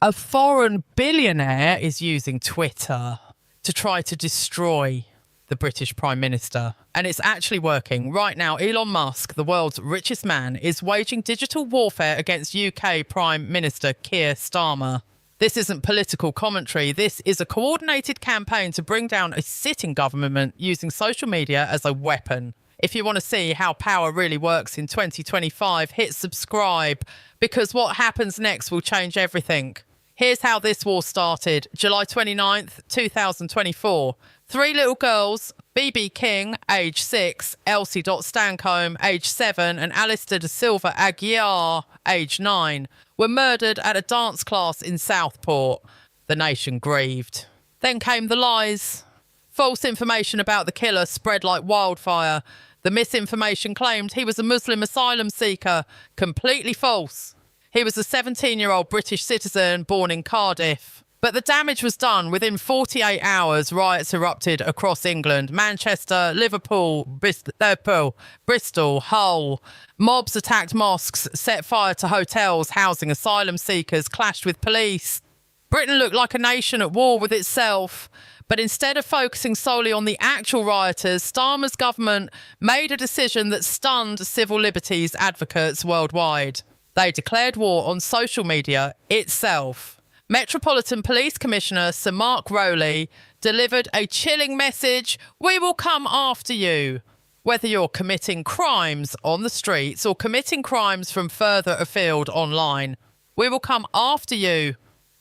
A foreign billionaire is using Twitter to try to destroy the British Prime Minister. And it's actually working. Right now, Elon Musk, the world's richest man, is waging digital warfare against UK Prime Minister Keir Starmer. This isn't political commentary. This is a coordinated campaign to bring down a sitting government using social media as a weapon. If you want to see how power really works in 2025, hit subscribe, because what happens next will change everything. Here's how this war started. July 29th, 2024. 3 little girls, BB King, age 6, Elsie Stancombe, age 7, and Alistair da Silva Aguiar, age 9, were murdered at a dance class in Southport. The nation grieved. Then came the lies. False information about the killer spread like wildfire. The misinformation claimed he was a Muslim asylum seeker. Completely false. He was a 17-year-old British citizen born in Cardiff. But the damage was done. Within 48 hours, riots erupted across England. Manchester, Liverpool, Bristol, Hull. Mobs attacked mosques, set fire to hotels housing asylum seekers, clashed with police. Britain looked like a nation at war with itself. But instead of focusing solely on the actual rioters, Starmer's government made a decision that stunned civil liberties advocates worldwide. They declared war on social media itself. Metropolitan Police Commissioner Sir Mark Rowley delivered a chilling message: we will come after you. Whether you're committing crimes on the streets or committing crimes from further afield online, we will come after you.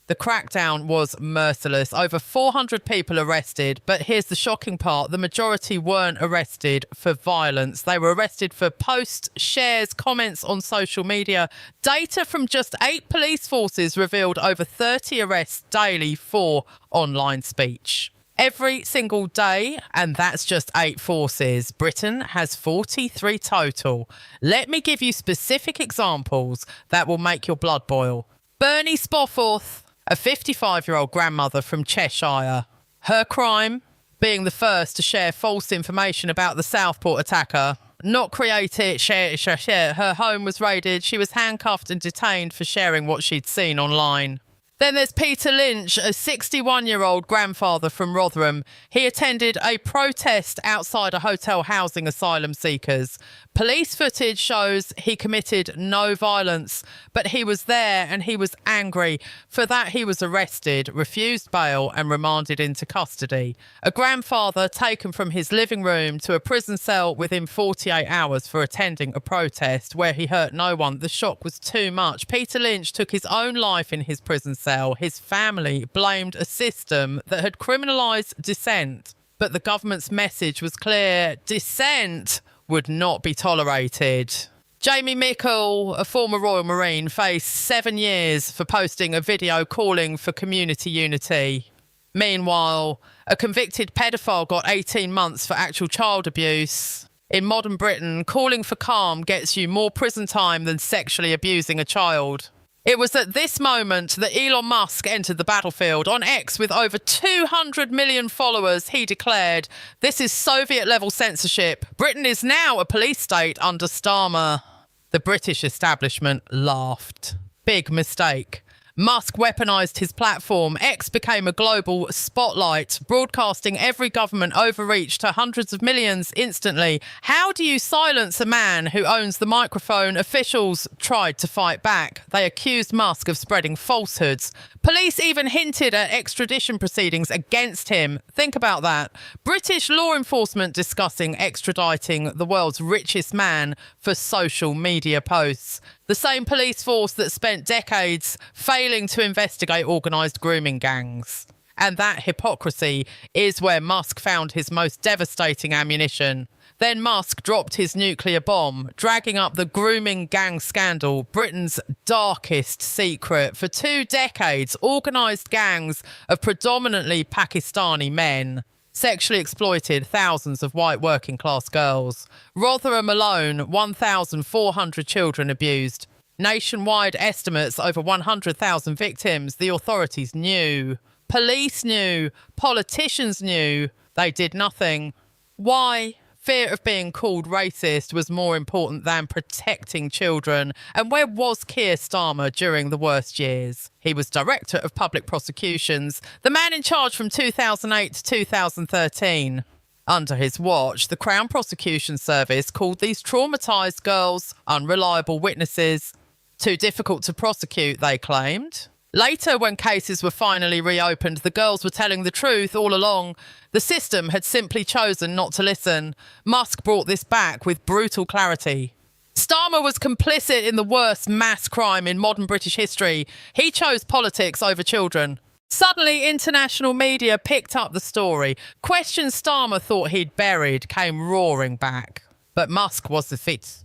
The crackdown was merciless. Over 400 people arrested. But here's the shocking part. The majority weren't arrested for violence. They were arrested for posts, shares, comments on social media. Data from just 8 police forces revealed over 30 arrests daily for online speech. Every single day, and that's just 8 forces. Britain has 43 total. Let me give you specific examples that will make your blood boil. Bernie Spofforth, a 55-year-old grandmother from Cheshire. Her crime? Being the first to share false information about the Southport attacker. Not create it, share. Her home was raided. She was handcuffed and detained for sharing what she'd seen online. Then there's Peter Lynch, a 61-year-old grandfather from Rotherham. He attended a protest outside a hotel housing asylum seekers. Police footage shows he committed no violence, but he was there and he was angry. For that, he was arrested, refused bail and remanded into custody. A grandfather taken from his living room to a prison cell within 48 hours for attending a protest where he hurt no one. The shock was too much. Peter Lynch took his own life in his prison cell. His family blamed a system that had criminalised dissent. But the government's message was clear: dissent would not be tolerated. Jamie Mickle, a former Royal Marine, faced 7 years for posting a video calling for community unity. Meanwhile, a convicted paedophile got 18 months for actual child abuse. In modern Britain, calling for calm gets you more prison time than sexually abusing a child. It was at this moment that Elon Musk entered the battlefield. On X, with over 200 million followers, he declared, "This is Soviet-level censorship. Britain is now a police state under Starmer." The British establishment laughed. Big mistake. Musk weaponised his platform. X became a global spotlight, broadcasting every government overreach to hundreds of millions instantly. How do you silence a man who owns the microphone? Officials tried to fight back. They accused Musk of spreading falsehoods. Police even hinted at extradition proceedings against him. Think about that. British law enforcement discussing extraditing the world's richest man for social media posts. The same police force that spent decades failing to investigate organised grooming gangs. And that hypocrisy is where Musk found his most devastating ammunition. Then Musk dropped his nuclear bomb, dragging up the grooming gang scandal, Britain's darkest secret. For 2 decades, organised gangs of predominantly Pakistani men sexually exploited thousands of white working class girls. Rotherham alone, 1,400 children abused. Nationwide estimates over 100,000 victims. The authorities knew. Police knew. Politicians knew. They did nothing. Why? Fear of being called racist was more important than protecting children. And where was Keir Starmer during the worst years? He was Director of Public Prosecutions, the man in charge from 2008 to 2013. Under his watch, the Crown Prosecution Service called these traumatised girls unreliable witnesses. Too difficult to prosecute, they claimed. Later, when cases were finally reopened, the girls were telling the truth all along. The system had simply chosen not to listen. Musk brought this back with brutal clarity. Starmer was complicit in the worst mass crime in modern British history. He chose politics over children. Suddenly, international media picked up the story. Questions Starmer thought he'd buried came roaring back. But Musk was the fit.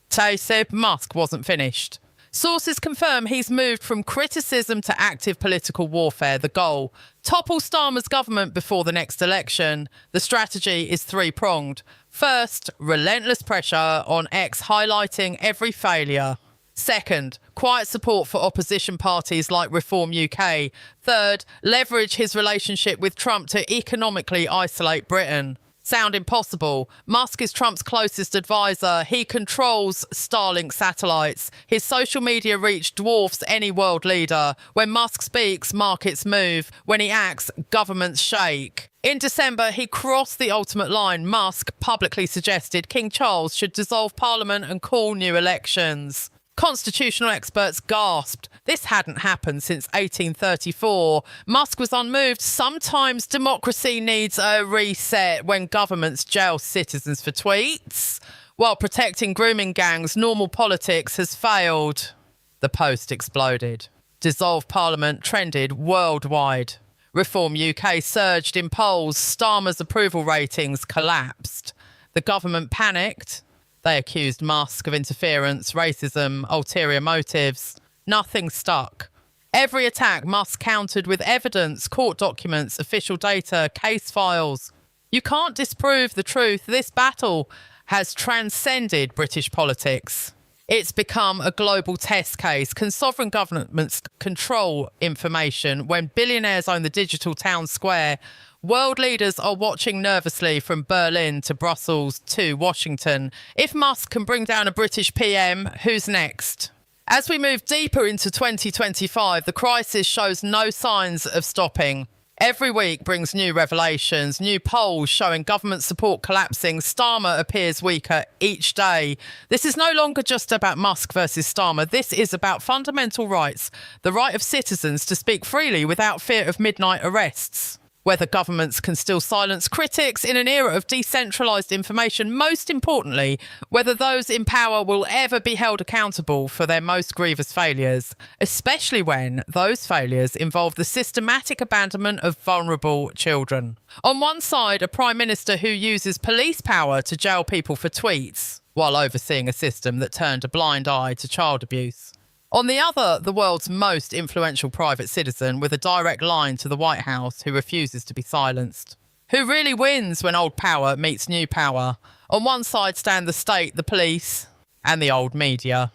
Tay said Musk wasn't finished. Sources confirm he's moved from criticism to active political warfare. The goal: topple Starmer's government before the next election. The strategy is three-pronged. First, relentless pressure on X highlighting every failure. Second, quiet support for opposition parties like Reform UK. Third, leverage his relationship with Trump to economically isolate Britain. Sound impossible? Musk is Trump's closest advisor. He controls Starlink satellites. His social media reach dwarfs any world leader. When Musk speaks, markets move. When he acts, governments shake. In December, he crossed the ultimate line. Musk publicly suggested King Charles should dissolve Parliament and call new elections. Constitutional experts gasped. This hadn't happened since 1834. Musk was unmoved. Sometimes democracy needs a reset when governments jail citizens for tweets. While protecting grooming gangs, normal politics has failed. The Post exploded. Dissolve Parliament trended worldwide. Reform UK surged in polls. Starmer's approval ratings collapsed. The government panicked. They accused Musk of interference, racism, ulterior motives. Nothing stuck. Every attack Musk countered with evidence, court documents, official data, case files. You can't disprove the truth. This battle has transcended British politics. It's become a global test case. Can sovereign governments control information when billionaires own the digital town square? World leaders are watching nervously from Berlin to Brussels to Washington. If Musk can bring down a British PM, who's next? As we move deeper into 2025, the crisis shows no signs of stopping. Every week brings new revelations, new polls showing government support collapsing. Starmer appears weaker each day. This is no longer just about Musk versus Starmer. This is about fundamental rights, the right of citizens to speak freely without fear of midnight arrests. Whether governments can still silence critics in an era of decentralised information. Most importantly, whether those in power will ever be held accountable for their most grievous failures, especially when those failures involve the systematic abandonment of vulnerable children. On one side, a Prime Minister who uses police power to jail people for tweets, while overseeing a system that turned a blind eye to child abuse. On the other, the world's most influential private citizen with a direct line to the White House who refuses to be silenced. Who really wins when old power meets new power? On one side stand the state, the police, and the old media.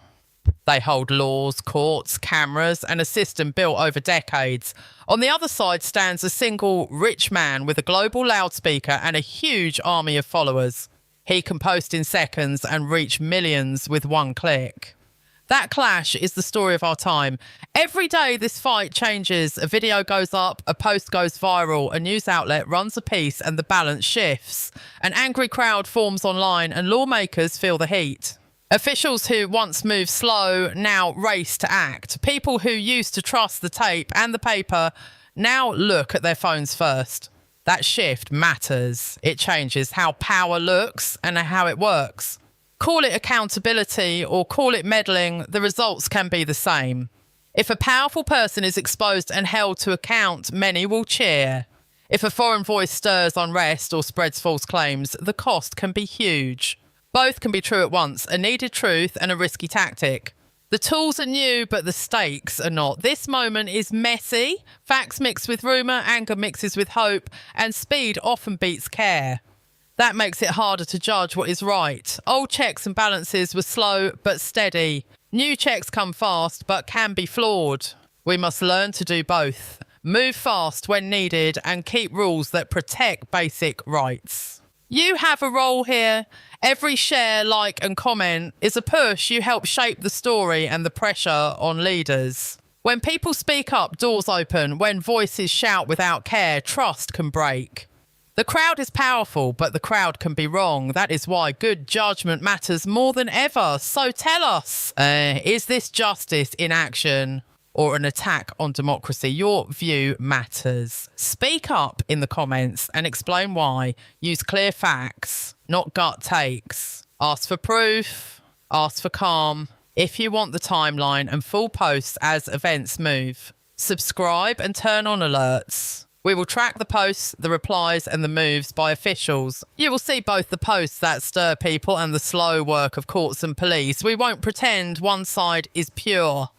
They hold laws, courts, cameras, and a system built over decades. On the other side stands a single rich man with a global loudspeaker and a huge army of followers. He can post in seconds and reach millions with one click. That clash is the story of our time. Every day this fight changes. A video goes up, a post goes viral, a news outlet runs a piece and the balance shifts. An angry crowd forms online and lawmakers feel the heat. Officials who once moved slow now race to act. People who used to trust the tape and the paper now look at their phones first. That shift matters. It changes how power looks and how it works. Call it accountability or call it meddling, the results can be the same. If a powerful person is exposed and held to account, many will cheer. If a foreign voice stirs unrest or spreads false claims, the cost can be huge. Both can be true at once, a needed truth and a risky tactic. The tools are new, but the stakes are not. This moment is messy. Facts mix with rumour, anger mixes with hope, and speed often beats care. That makes it harder to judge what is right. Old checks and balances were slow but steady. New checks come fast but can be flawed. We must learn to do both. Move fast when needed and keep rules that protect basic rights. You have a role here. Every share, like and comment is a push. You help shape the story and the pressure on leaders. When people speak up, doors open. When voices shout without care, trust can break. The crowd is powerful, but the crowd can be wrong. That is why good judgment matters more than ever. So tell us, is this justice in action or an attack on democracy? Your view matters. Speak up in the comments and explain why. Use clear facts, not gut takes. Ask for proof, ask for calm. If you want the timeline and full posts as events move, subscribe and turn on alerts. We will track the posts, the replies and the moves by officials. You will see both the posts that stir people and the slow work of courts and police. We won't pretend one side is pure.